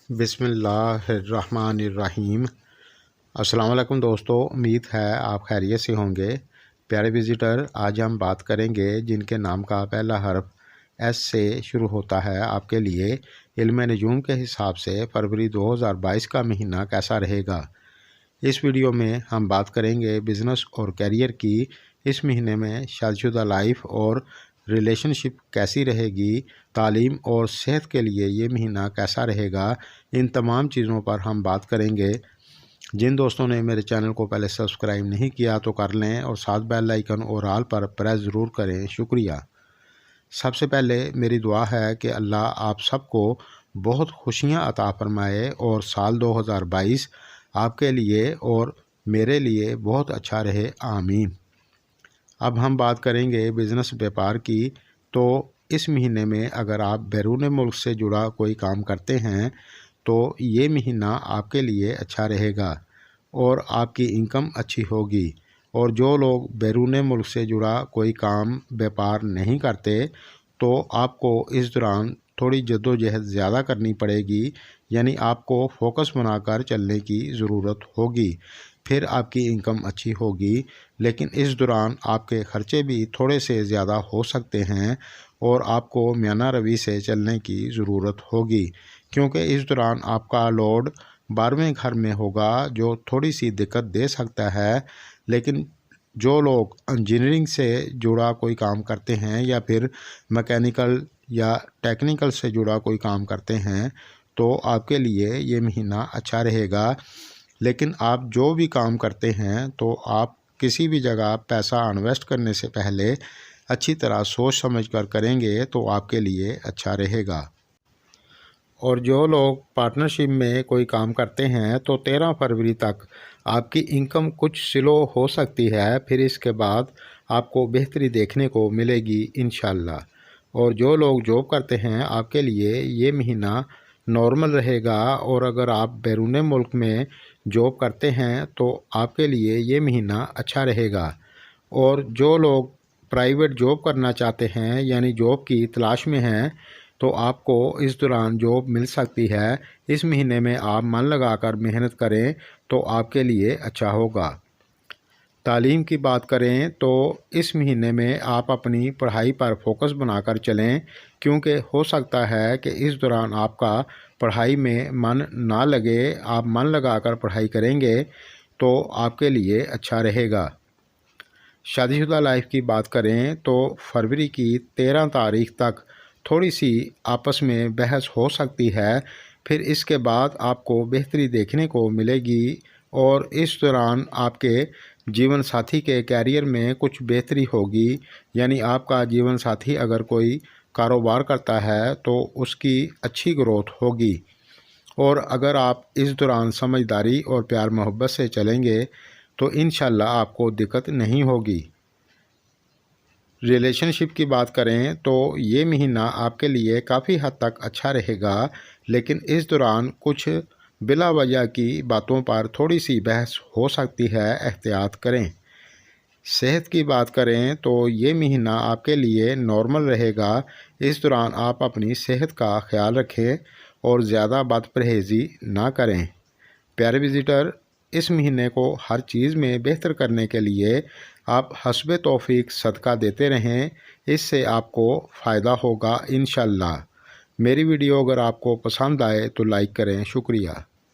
बिस्मिल्लाहिर्रहमानिर्रहीम। अस्सलाम वालेकुम दोस्तों, उम्मीद है आप खैरियत से होंगे। प्यारे विज़िटर, आज हम बात करेंगे जिनके नाम का पहला हर्फ एस से शुरू होता है, आपके लिए इल्म नजूम के हिसाब से फरवरी 2022 का महीना कैसा रहेगा। इस वीडियो में हम बात करेंगे बिज़नेस और कैरियर की। इस महीने में शादीशुदा लाइफ और रिलेशनशिप कैसी रहेगी, तालीम और सेहत के लिए ये महीना कैसा रहेगा, इन तमाम चीज़ों पर हम बात करेंगे। जिन दोस्तों ने मेरे चैनल को पहले सब्सक्राइब नहीं किया तो कर लें और साथ बेल आइकन और ऑल पर प्रेस ज़रूर करें, शुक्रिया। सबसे पहले मेरी दुआ है कि अल्लाह आप सबको बहुत खुशियाँ अता फरमाए और साल 2022 आपके लिए और मेरे लिए बहुत अच्छा रहे, आमीन। अब हम बात करेंगे बिज़नेस व्यापार की। तो इस महीने में अगर आप बैरून मुल्क से जुड़ा कोई काम करते हैं तो ये महीना आपके लिए अच्छा रहेगा और आपकी इनकम अच्छी होगी। और जो लोग बैरून मुल्क से जुड़ा कोई काम व्यापार नहीं करते तो आपको इस दौरान थोड़ी जद्दोजहद ज़्यादा करनी पड़ेगी, यानी आपको फोकस बनाकर चलने की ज़रूरत होगी, फिर आपकी इनकम अच्छी होगी। लेकिन इस दौरान आपके ख़र्चे भी थोड़े से ज़्यादा हो सकते हैं और आपको म्याना रवि से चलने की ज़रूरत होगी, क्योंकि इस दौरान आपका लोड 12वें घर में होगा, जो थोड़ी सी दिक्कत दे सकता है। लेकिन जो लोग इंजीनियरिंग से जुड़ा कोई काम करते हैं या फिर मैकेनिकल या टेक्निकल से जुड़ा कोई काम करते हैं तो आपके लिए ये महीना अच्छा रहेगा। लेकिन आप जो भी काम करते हैं तो आप किसी भी जगह पैसा इन्वेस्ट करने से पहले अच्छी तरह सोच समझ कर करेंगे तो आपके लिए अच्छा रहेगा। और जो लोग पार्टनरशिप में कोई काम करते हैं तो 13 फरवरी तक आपकी इनकम कुछ स्लो हो सकती है, फिर इसके बाद आपको बेहतरी देखने को मिलेगी इंशाल्लाह। और जो लोग जॉब करते हैं आपके लिए ये महीना नॉर्मल रहेगा। और अगर आप बैरून मुल्क में जॉब करते हैं तो आपके लिए ये महीना अच्छा रहेगा। और जो लोग प्राइवेट जॉब करना चाहते हैं, यानी जॉब की तलाश में हैं, तो आपको इस दौरान जॉब मिल सकती है। इस महीने में आप मन लगाकर मेहनत करें तो आपके लिए अच्छा होगा। तालीम की बात करें तो इस महीने में आप अपनी पढ़ाई पर फोकस बनाकर चलें, क्योंकि हो सकता है कि इस दौरान आपका पढ़ाई में मन ना लगे। आप मन लगाकर पढ़ाई करेंगे तो आपके लिए अच्छा रहेगा। शादीशुदा लाइफ की बात करें तो फरवरी की 13 तारीख तक थोड़ी सी आपस में बहस हो सकती है, फिर इसके बाद आपको बेहतरी देखने को मिलेगी। और इस दौरान आपके जीवन साथी के कैरियर में कुछ बेहतरी होगी, यानी आपका जीवन साथी अगर कोई कारोबार करता है तो उसकी अच्छी ग्रोथ होगी। और अगर आप इस दौरान समझदारी और प्यार मोहब्बत से चलेंगे तो इंशाल्लाह आपको दिक्कत नहीं होगी। रिलेशनशिप की बात करें तो ये महीना आपके लिए काफ़ी हद तक अच्छा रहेगा, लेकिन इस दौरान कुछ बिला वजह की बातों पर थोड़ी सी बहस हो सकती है, एहतियात करें। सेहत की बात करें तो ये महीना आपके लिए नॉर्मल रहेगा। इस दौरान आप अपनी सेहत का ख्याल रखें और ज़्यादा बदपरहेज़ी ना करें। प्यारे विज़िटर, इस महीने को हर चीज़ में बेहतर करने के लिए आप हस्बे तौफीक सदका देते रहें, इससे आपको फ़ायदा होगा इंशाल्लाह। मेरी वीडियो अगर आपको पसंद आए तो लाइक करें, शुक्रिया।